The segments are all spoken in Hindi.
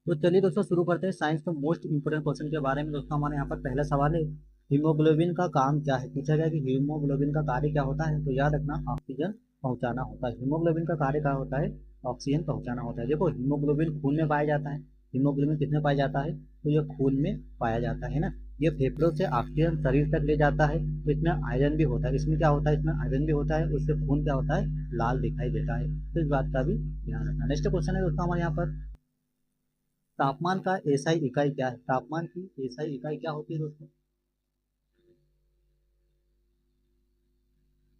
तो चलिए दोस्तों शुरू करते हैं साइंस के मोस्ट इंपोर्टेंट क्वेश्चन के बारे में। दोस्तों हमारे यहाँ पर पहला सवाल है, हीमोग्लोबिन का काम क्या है। पूछा गया कि हीमोग्लोबिन का कार्य क्या होता है। तो याद रखना, ऑक्सीजन पहुंचाना होता है। हीमोग्लोबिन का कार्य क्या होता है, ऑक्सीजन पहुंचाना होता है। देखो हीमोग्लोबिन खून में पाया जाता है। हीमोग्लोबिन किसमें पाया जाता है, तो ये खून में पाया जाता है ना। ये फेफड़ों से ऑक्सीजन शरीर तक ले जाता है। तो इसमें आयरन भी होता है। इसमें क्या होता है, इसमें आयरन भी होता है। उससे खून क्या होता है, लाल दिखाई देता है। तो इस बात का भी ध्यान रखना। नेक्स्ट क्वेश्चन है दोस्तों हमारे यहाँ पर, तापमान का एसआई इकाई क्या है। तापमान की एसआई इकाई क्या होती है दोस्तों।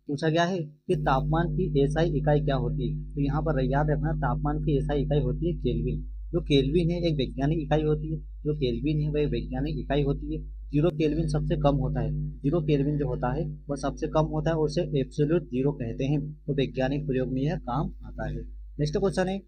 पूछा गया है कि तापमान की एसआई इकाई क्या होती है। तो यहाँ पर याद रखना, तापमान की एसआई इकाई होती है केल्विन। जो केल्विन है एक वैज्ञानिक इकाई होती है। जो केल्विन है वह एक वैज्ञानिक इकाई होती है। जीरो केल्विन सबसे कम होता है। जीरो केल्विन जो होता है वह सबसे कम होता है और उसे एब्सोल्यूट जीरो कहते हैं। तो वैज्ञानिक प्रयोग में यह काम आता है। नेक्स्ट क्वेश्चन है,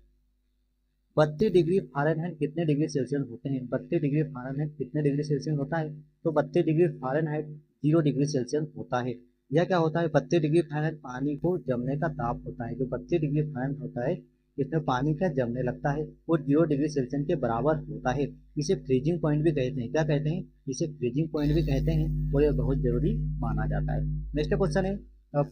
32 डिग्री फ़ारेनहाइट कितने डिग्री सेल्सियस होते हैं। 32 डिग्री फ़ारेनहाइट कितने डिग्री सेल्सियस होता है। तो 32 डिग्री फ़ारेनहाइट 0 डिग्री सेल्सियस होता है। यह क्या होता है, 32 डिग्री फ़ारेनहाइट पानी को जमने का ताप होता है। जो 32 डिग्री फ़ारेनहाइट होता है इसमें पानी का जमने लगता है वो 0 डिग्री सेल्सियस के बराबर होता है। इसे फ्रीजिंग पॉइंट भी कहते हैं। क्या कहते हैं, इसे फ्रीजिंग पॉइंट भी कहते हैं और यह बहुत जरूरी माना जाता है। नेक्स्ट क्वेश्चन है,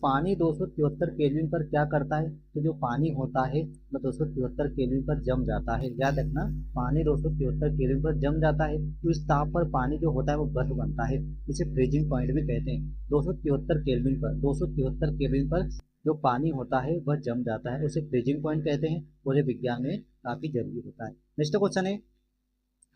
पानी 273 केल्विन पर क्या करता है। तो जो पानी होता है वह 273 केल्विन पर जम जाता है। याद रखना, पानी 273 केल्विन पर जम जाता है। तो इस ताप पर पानी जो होता है वो बर्फ बनता है। इसे फ्रीजिंग पॉइंट भी कहते हैं। 273 केल्विन पर जो पानी होता है वह जम जाता है, उसे फ्रीजिंग पॉइंट कहते हैं और ये विज्ञान में काफी जरूरी होता है। नेक्स्ट क्वेश्चन है,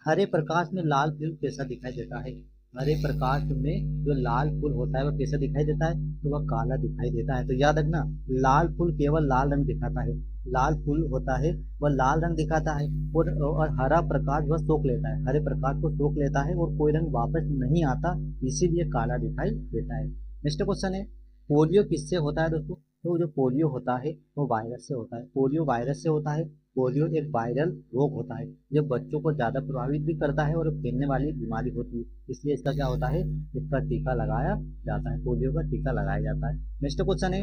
हरे प्रकाश में लाल फूल कैसा दिखाई देता है। हरे प्रकाश में जो लाल फूल होता है वह कैसा दिखाई देता है, तो वह काला दिखाई देता है। तो याद रखना, लाल फूल केवल लाल रंग दिखाता है। लाल फूल होता है वह लाल रंग दिखाता है और हरा प्रकाश वह सोख लेता है। हरे प्रकाश को सोख लेता है और कोई रंग वापस नहीं आता, इसीलिए काला दिखाई देता है। नेक्स्ट क्वेश्चन है, पोलियो किससे होता है दोस्तों। तो जो पोलियो होता है वो वायरस से होता है। पोलियो वायरस से होता है। पोलियो एक वायरल रोग होता है जो बच्चों को ज्यादा प्रभावित भी करता है और फैलने वाली बीमारी होती है। इसलिए इसका क्या होता है, इसका टीका लगाया जाता है। पोलियो का टीका लगाया जाता है। नेक्स्ट क्वेश्चन है,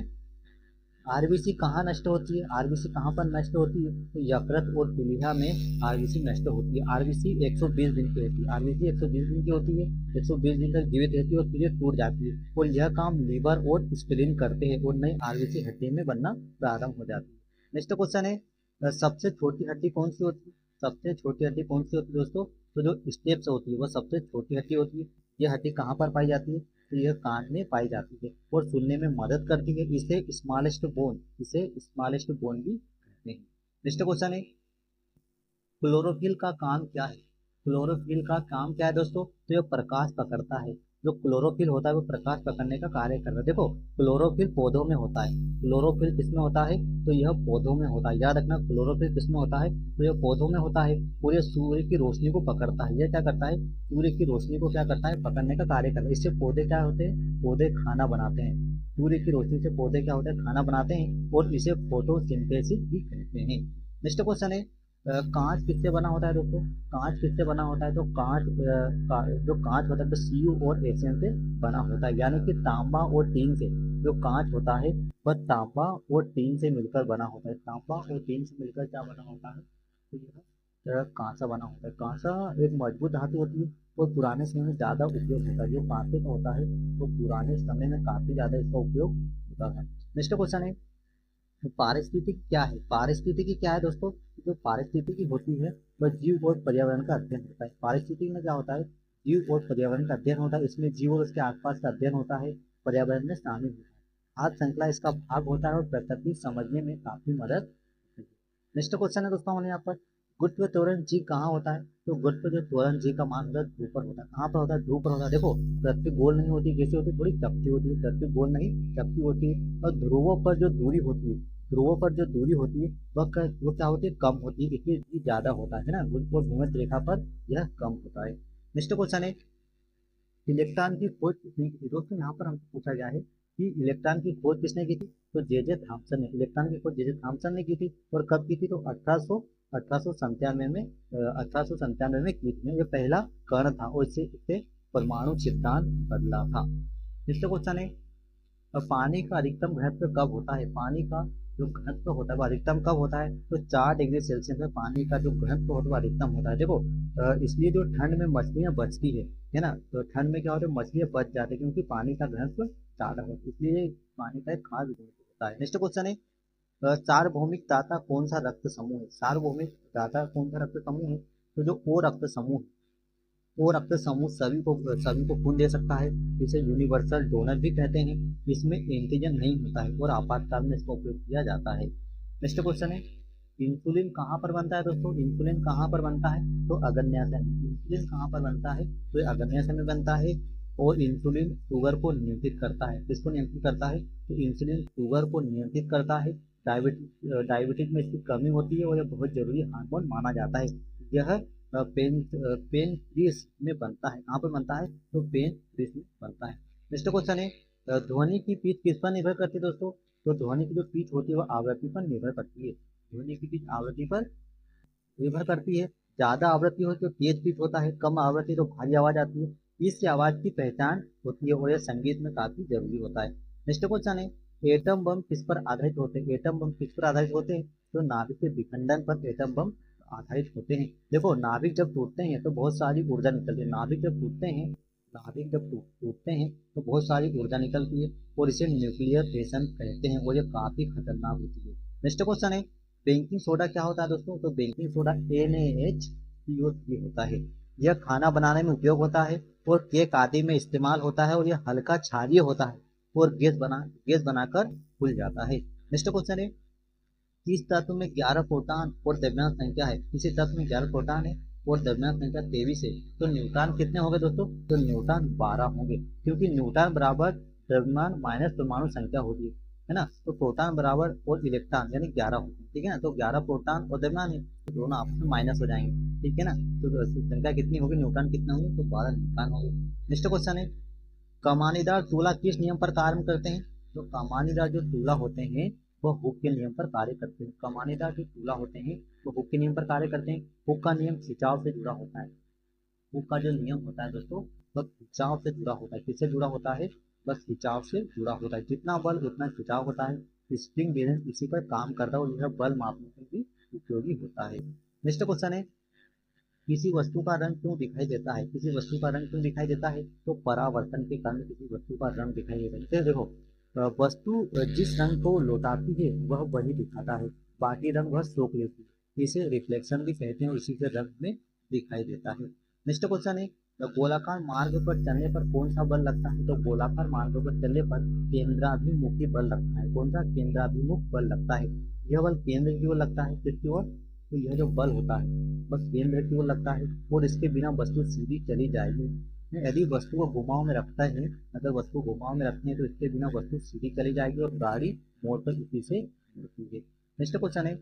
आरबीसी कहाँ नष्ट होती है। आरबीसी कहाँ पर नष्ट होती है, तो यकृत और प्लीहा में आरबीसी नष्ट होती है। आरबीसी 120 दिन की होती है। आरबीसी 120 दिन की होती है। 120 दिन तक जीवित रहती है और फिर ये टूट जाती है और यह काम लीवर और स्प्लीन करते हैं और नई आरबीसी हड्डी में बनना प्रारंभ हो जाती है। नेक्स्ट क्वेश्चन है, सबसे छोटी हड्डी कौन सी होती है। सबसे छोटी हड्डी कौन सी होती है दोस्तों, तो जो स्टेप्स होती है वह सबसे छोटी हड्डी होती है। यह हड्डी कहाँ पर पाई जाती है, तो यह कान में पाई जाती है और सुनने में मदद करती है। इसे स्मॉलेस्ट बोन, इसे स्मॉलेस्ट बोन भी कहते हैं। नेक्स्ट क्वेश्चन है, क्लोरोफिल का काम क्या है। क्लोरोफिल का काम क्या है दोस्तों, तो यह प्रकाश पकड़ता है। जो क्लोरोफिल होता है वो प्रकाश पकड़ने का कार्य करता है। देखो क्लोरोफिल पौधों में होता है। क्लोरोफिल किसमें होता है, तो यह पौधों में होता है। याद रखना, क्लोरोफिल किसमें होता है, तो यह पौधों में होता है और यह सूर्य की रोशनी को पकड़ता है। यह क्या करता है, सूर्य की रोशनी को क्या करता है, पकड़ने का कार्य करता है। इससे पौधे क्या होते हैं, पौधे खाना बनाते हैं। सूर्य की रोशनी से पौधे क्या होते हैं, खाना बनाते हैं और इसे फोटोसिंथेसिस भी कहते हैं। नेक्स्ट क्वेश्चन है, कांच किससे बना होता है दोस्तों। कांच किससे बना होता है, तो कांच जो कांच होता है तो सीयू और एशियन से बना होता है। यानी कि तांबा और टीन से जो कांच होता है वह तांबा और टीन से मिलकर बना होता है। तांबा और टीन से मिलकर क्या बना होता है, तो यह कांसा बना होता है। कांसा एक मजबूत धातु होती है और पुराने समय में ज्यादा उपयोग होता है। जो कांसे का होता है तो पुराने समय में काफी ज्यादा इसका उपयोग होता है। नेक्स्ट क्वेश्चन है, पारिस्थितिकी क्या है। पारिस्थितिकी क्या है दोस्तों, जो पारिस्थितिकी होती है वह जीव और पर्यावरण का अध्ययन होता है। पारिस्थितिकी में क्या होता है, जीव और पर्यावरण का अध्ययन होता है। इसमें जीव और उसके आसपास का अध्ययन होता है, पर्यावरण में शामिल होता है। आज श्रृंखला इसका भाग होता है और प्रकृति समझने में काफी मदद करती है। नेक्स्ट क्वेश्चन है दोस्तों हमारे यहाँ पर, गुरुत्व त्वरण जी कहाँ होता है। तो गुरुत्व जो त्वरण जी का मान होता है ध्रुव पर होता है। कहाँ पर होता है, ध्रुव पर होता है। देखो पृथ्वी गोल नहीं होती, कैसी होती है, थोड़ी चपटी होती है। पृथ्वी गोल नहीं चपटी होती है और ध्रुवों पर जो दूरी होती है, ध्रुवों पर जो दूरी होती है वो क्या होती है, कम होती है। इसलिए जी ज्यादा होता है ना, गुरुत्व भूमध्य रेखा पर यह कम होता है। नेक्स्ट क्वेश्चन है, इलेक्ट्रॉन की खोज किसने की थी। दोस्तों यहाँ पर हमसे पूछा गया है कि इलेक्ट्रॉन की खोज किसने की थी, तो जे जे थॉमसन ने। इलेक्ट्रॉन की खोज जे जे थॉमसन ने की थी और कब की थी, तो 1897 में 1897 में की थी। ये पहला कण था और इससे परमाणु सिद्धांत बदला था। नेक्स्ट क्वेश्चन है, पानी का अधिकतम घनत्व कब होता है। पानी का जो घनत्व होता है वो अधिकतम कब होता है, तो 4 डिग्री सेल्सियस में पानी का जो घनत्व होता है वो अधिकतम होता है। देखो इसलिए जो ठंड में मछलियां बचती है ना, तो ठंड में क्या होता है मछलियां बच जाती है क्योंकि पानी का घनत्व ज्यादा होता है, इसलिए पानी का एक खास गुण होता है। नेक्स्ट क्वेश्चन है सार्वभौमिक दाता कौन सा रक्त समूह है, सार्वभौमिक दाता कौन सा रक्त समूह है, तो जो ओ रक्त समूह, ओ रक्त समूह सभी को खून दे सकता है, इसे यूनिवर्सल डोनर भी कहते हैं, इसमें एंटीजन नहीं होता है और आपातकाल में इसका उपयोग किया जाता है। नेक्स्ट क्वेश्चन है इंसुलिन कहाँ पर बनता है दोस्तों, इंसुलिन कहाँ पर बनता है, तो अग्न्याशय में। इंसुलिन कहाँ पर बनता है, तो ये अग्न्याशय में बनता है और इंसुलिन शुगर को नियंत्रित करता है, किसको नियंत्रित करता है, तो इंसुलिन शुगर को नियंत्रित करता है, डायबिटीज में इसकी कमी होती है और यह बहुत जरूरी हार्मोन माना जाता है। यह पेनक्रियास में बनता है, कहाँ पर बनता है, तो पेनक्रियास में बनता है। नेक्स्ट क्वेश्चन है ध्वनि की पिच किस पर निर्भर करती है दोस्तों, तो ध्वनि की जो पिच होती है वो आवृत्ति पर निर्भर करती है, ध्वनि की पिच आवृत्ति पर निर्भर करती है। ज्यादा आवृत्ति हो तो तेज पिच होता है, कम आवृत्ति तो भारी आवाज आती है, इससे आवाज की पहचान होती है और यह संगीत में काफी जरूरी होता है। नेक्स्ट क्वेश्चन है एटम बम किस पर आधारित होते हैं, एटम बम किस पर आधारित होते हैं, तो नाभिक के विखंडन पर एटम बम आधारित होते हैं। देखो नाभिक जब टूटते हैं तो बहुत सारी ऊर्जा निकलती है, नाभिक जब टूटते हैं, नाभिक जब टूटते हैं तो बहुत सारी ऊर्जा निकलती है और इसे न्यूक्लियर फिशन कहते हैं और ये काफी खतरनाक होती है। नेक्स्ट क्वेश्चन है बेकिंग सोडा क्या होता है दोस्तों, तो बेकिंग सोडा NaHCO3 होता है, यह खाना बनाने में उपयोग होता है और केक आदि में इस्तेमाल होता है और यह हल्का क्षारीय होता है और गैस बनाकर खुल जाता है। नेक्स्ट क्वेश्चन है किस तत्व में 11 प्रोटॉन और द्रव्यमान संख्या है, किसी तत्व में 11 प्रोटॉन है और द्रव्यमान संख्या 23 है, तो न्यूट्रॉन कितने होंगे दोस्तों, तो न्यूट्रॉन 12 होंगे, क्योंकि न्यूट्रॉन बराबर द्रव्यमान माइनस परमाणु संख्या होगी है ना, तो प्रोटॉन बराबर और इलेक्ट्रॉन यानी 11 होते हैं, ठीक है ना, तो 11 प्रोटॉन और द्रव्यमान है तो दोनों आपस में माइनस हो जाएंगे, ठीक है ना, तो संख्या कितनी होगी, न्यूट्रॉन कितना होंगे, तो 12 न्यूट्रॉन होंगे। नेक्स्ट क्वेश्चन है कमानीदार चूल्हा किस नियम पर कार्य करते हैं, तो कमानीदार जो चूल्हा होते हैं वह हुक के नियम पर कार्य करते हैं, कमानीदार जो चूल्हा होते हैं वो हुक के नियम पर कार्य करते हैं। हुक का नियम खिंचाव से जुड़ा होता है, हुक का जो नियम होता है दोस्तों वह खिंचाव से जुड़ा होता है, किससे जुड़ा होता है, बस खिंचाव से जुड़ा होता है, जितना बल उतना खिंचाव होता है, स्प्रिंग बैलेंस इसी पर काम करता है और यह बल मापने में भी उपयोगी होता है। नेक्स्ट क्वेश्चन है किसी वस्तु का रंग क्यों दिखाई देता है, किसी वस्तु का रंग क्यों दिखाई देता है, तो परावर्तन के कारण किसी वस्तु का रंग दिखाई देता है। देखो वस्तु जिस रंग को लौटाती है वह वही दिखाता है, बाकी रंग वह सोख लेती है, इसे रिफ्लेक्शन भी कहते हैं और इसी से रंग में दिखाई देता है। नेक्स्ट क्वेश्चन है गोलाकार मार्ग पर चलने पर कौन सा बल लगता है, तो गोलाकार मार्ग पर चलने पर केंद्राभिमुखी बल लगता है, कौन सा, केंद्राभिमुख बल लगता है, यह बल केंद्र की ओर लगता है, किसकी ओर, तो यह जो बल होता है बस केंद्र की ओर लगता है और इसके बिना वस्तु सीधी चली जाएगी। यदि वस्तु को घुमाव में रखता है, अगर वस्तु घुमाव में रखते हैं तो इसके बिना वस्तु सीधी चली जाएगी और गाड़ी मोड़ पर इसी से मुड़ती है। नेक्स्ट क्वेश्चन है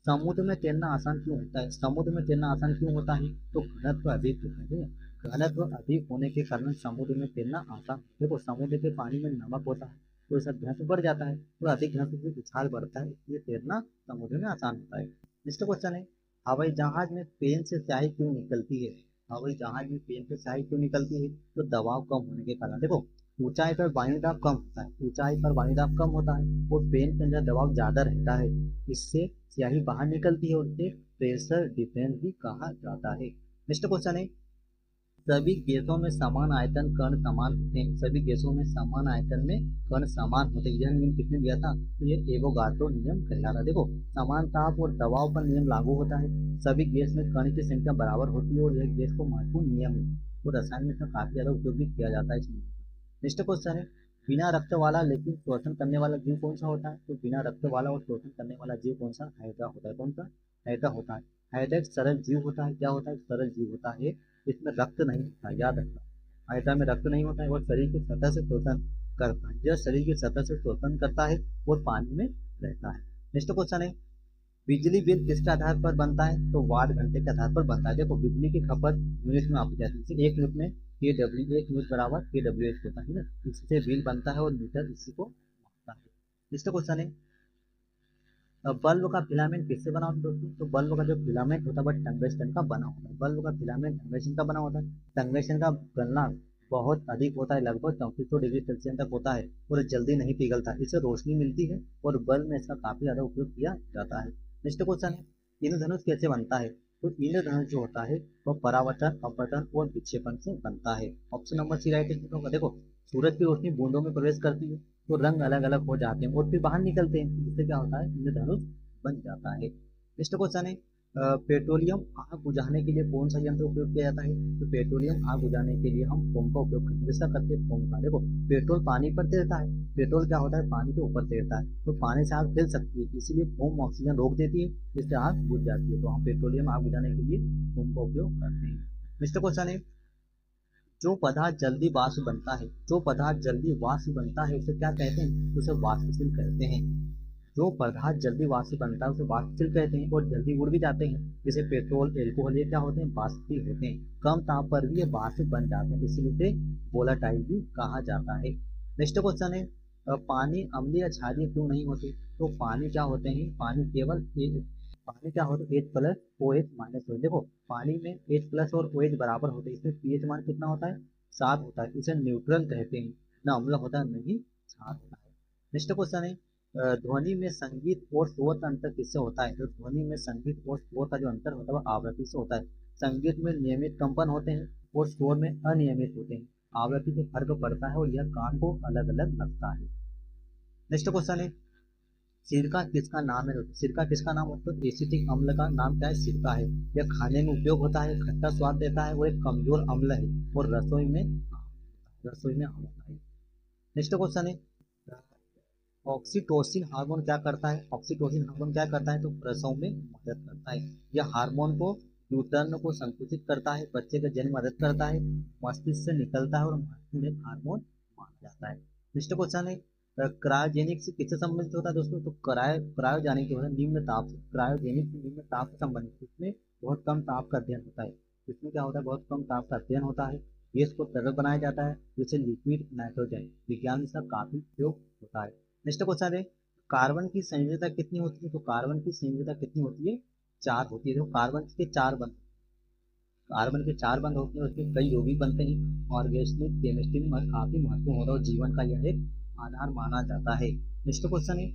समुद्र में तैरना आसान क्यों होता है, समुद्र में तैरना आसान क्यों होता है, तो घनत्व अधिक होता है, घनत्व अधिक होने के कारण समुद्र में तैरना आसान। देखो समुद्र के पानी में नमक होता है तो इसका घनत्व बढ़ जाता है, तो अधिक घनत्व से उछाल बढ़ता है, इसलिए तैरना समुद्र में आसान होता है। नेक्स्ट क्वेश्चन है हवाई जहाज में पेन से स्याही क्यों निकलती है, हवाई जहाज में पेन से स्याही क्यों निकलती है, तो दबाव कम होने के कारण। देखो ऊंचाई पर वायु दाब कम होता है, ऊंचाई पर वायु दाब कम होता है और पेन के अंदर दबाव ज्यादा रहता है, इससे स्याही बाहर निकलती है और इसे प्रेशर डिफरेंस भी कहा जाता है। नेक्स्ट क्वेश्चन है सभी गैसों में समान आयतन कण समान होते हैं, सभी गैसों में समान आयतन में कण समान होते हैं, यह नियम किसने दिया था, तो ये एवोगाड्रो नियम कहलाता है। देखो समान ताप और दबाव पर नियम लागू होता है, सभी गैस में कण की संख्या बराबर होती है और यह गैस को महत्वपूर्ण नियम है और रसायन में इसका काफी ज्यादा उपयोग भी किया जाता है इस नियम का। नेक्स्ट क्वेश्चन है बिना रक्त वाला लेकिन शोषण करने वाला जीव कौन सा होता है, तो बिना रक्त वाला और शोषण करने वाला जीव कौन सा, हाइड्रा होता है, कौन सा, हाइड्रा होता है। हाइड्रा एक सरल जीव होता है, क्या होता है, सरल जीव होता है, इसमें रक्त नहीं होता, याद रखना हाइड्रा में रक्त नहीं होता है और शरीर की सतह से शोषण करता है, यह शरीर की सतह से शोषण करता है और पानी में रहता है। नेक्स्ट क्वेश्चन है बिजली बिल किसके आधार पर बनता है, तो वाट घंटे के आधार पर बनता है। देखो बिजली की खपत यूनिट में आपकी जाती है, एक यूनिट में KW, एक यूनिट बराबर KWH होता है ना, इससे बिल बनता है और मीटर इसी को मापता है। नेक्स्ट क्वेश्चन है बल्ब का फिलामेंट किससे बना होता है दोस्तों, तो बल्ब का जो फिलामेंट होता है वह टंगस्टन का बना होता है, बल्ब का फिलामेंट टंगस्टन का बना होता है, टंगस्टन का गलनांक बहुत अधिक होता है, लगभग 3400 डिग्री सेल्सियस तक होता है और जल्दी नहीं पिघलता। इससे रोशनी मिलती है और बल्ब में इसका काफी ज्यादा उपयोग किया जाता है। नेक्स्ट क्वेश्चन है, इंद्रधनुष कैसे बनता है? तो इंद्रधनुष जो होता है वह परावर्तन, अपवर्तन और विक्षेपण से बनता है। ऑप्शन नंबर सी राइट है। देखो, सूरज की रोशनी बूंदों में प्रवेश करती है तो रंग अलग अलग हो जाते हैं और फिर बाहर निकलते हैं, जिससे क्या होता है, इंद्रधनुष बन जाता है। नेक्स्ट क्वेश्चन है, पेट्रोलियम आग बुझाने के लिए कौन सा यंत्र उपयोग किया जाता है? तो पेट्रोलियम आग बुझाने के लिए हम फोम का उपयोग करते हैं। किसका करते हैं? फोम का। देखो, पेट्रोल पानी पर तैरता है, पेट्रोल क्या होता है, पानी के ऊपर तैरता है, तो पानी से आग फैल सकती है, इसीलिए फोम ऑक्सीजन रोक देती है, जिससे आग बुझ जाती है। तो हम पेट्रोलियम आग बुझाने के लिए फोम का उपयोग करते हैं। नेक्स्ट क्वेश्चन है, जो पदार्थ जल्दी वाष्प बनता है, जो पदार्थ जल्दी वाष्प बनता है उसे क्या कहते हैं? तो उसे वाष्पशील कहते हैं। जो पदार्थ जल्दी वाष्प बनता है उसे वाष्पशील कहते हैं और जल्दी उड़ भी जाते हैं, जैसे पेट्रोल, एल्कोहल, ये क्या होते हैं, वाष्पशील होते हैं। कम ताप पर भी ये वाष्प बन जाते हैं, इसीलिए इसे वोलाटाइल भी कहा जाता है। नेक्स्ट क्वेश्चन है, पानी अम्लीय या क्षारीय क्यों नहीं होते? तो पानी क्या होते हैं, पानी केवल पानी क्या होता है, H plus O H minus हो। देखो, पानी में H प्लस और ओ एच बराबर होते हैं, इसमें पीएच मान कितना होता है, 7 होता है, इसे न्यूट्रल कहते हैं, ना अम्ल होता है, नहीं क्षार होता है। नेक्स्ट क्वेश्चन है, ध्वनि में संगीत और शोर का अंतर किससे होता है? तो ध्वनि में संगीत और शोर का जो अंतर होता है वह आवृत्ति से होता है। संगीत में नियमित कंपन होते हैं और शोर में अनियमित होते हैं। आवृत्ति से फर्क पड़ता है और यह कान को अलग अलग लगता है। नेक्स्ट क्वेश्चन है, सिरका किसका नाम है? सिरका किसका नाम होता है? एसिटिक अम्ल का नाम क्या है? सिरका है। यह खाने में उपयोग होता है, खट्टा स्वाद देता है और एक कमजोर अम्ल है और रसोई में आम होता है। नेक्स्ट क्वेश्चन है, ऑक्सीटोसिन हार्मोन क्या करता है? ऑक्सीटोसिन हार्मोन क्या करता है? तो प्रसव में मदद करता है। यह हार्मोन को यूटर्न को संकुचित करता है, बच्चे का जन्म मदद करता है, मस्तिष्क से निकलता है और महत्वपूर्ण हार्मोन माना जाता है। नेक्स्ट क्वेश्चन है, क्रायोजेनिक से किससे संबंधित होता है दोस्तों? तो क्रायोजेनिक जो है निम्न ताप से, क्रायोजेनिक निम्न ताप से संबंधित, इसमें बहुत कम ताप का अध्ययन होता है। इसमें क्या होता है, बहुत कम ताप का अध्ययन होता है, गैस को तरल बनाया जाता है, जिसे लिक्विड नाइट्रोजन, विज्ञान में इसका काफी उपयोग होता है। नेक्स्ट क्वेश्चन है, कार्बन की संयोजकता कितनी होती है? तो कार्बन की संयोजकता कितनी होती है? 4 होती है। तो कार्बन के 4 बंध होते हैं, उसमें कई यौगिक बनते हैं। ऑर्गेनिक केमिस्ट्री में काफी महत्वपूर्ण होता है और जीवन का यह एक आधार माना जाता है। नेक्स्ट क्वेश्चन है,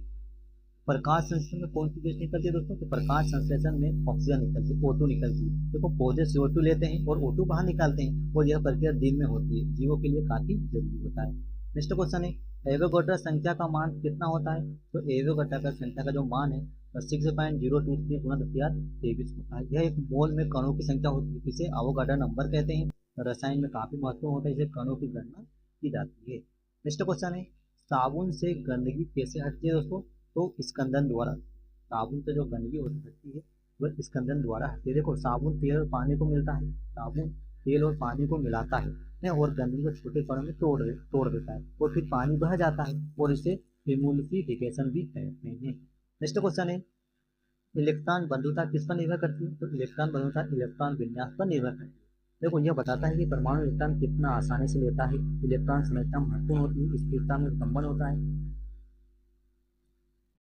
प्रकाश संश्लेषण में कौन सी गैस निकलती है दोस्तों? तो प्रकाश संश्लेषण में ऑक्सीजन निकलती है, O2 निकलती है। देखो, पौधे CO2 लेते हैं और O2 बाहर निकालते हैं और यह प्रक्रिया दिन में होती है, जीवों के लिए काफी जरूरी होता है। नेक्स्ट क्वेश्चन है, एवोगैड्रो संख्या का मान कितना होता है? तो एवोगैड्रो का संख्या का जो मान है 6.023 गुणा 1023 होता है। यह एक मोल में कणों की संख्या होती है, इसे एवोगैड्रो नंबर कहते हैं। रसायन में काफी महत्वपूर्ण होता है, इसे कणों की गणना की जाती है। नेक्स्ट क्वेश्चन है, साबुन से गंदगी कैसे हटती है दोस्तों? तो स्कंदन द्वारा। साबुन से जो गंदगी हटती है वह स्कंदन द्वारा हटती है। देखो, साबुन तेल और पानी को मिलता है, साबुन तेल और पानी को मिलाता है और गंदगी को छोटे कणों में तोड़ देता है और फिर पानी बह जाता है और इसे इम्यूनिफिकेशन भी कहते हैं। नेक्स्ट क्वेश्चन है, इलेक्ट्रॉन बंधुता किस पर निर्भर करती है? तो इलेक्ट्रॉन बंधुता इलेक्ट्रॉन विन्यास पर निर्भर करती है। देखो, यह बताता है कि परमाणु इलेक्ट्रॉन कितना आसानी से लेता है, इलेक्ट्रॉन संरचना महत्वपूर्ण होती है, स्थिरता में कंपन होता है,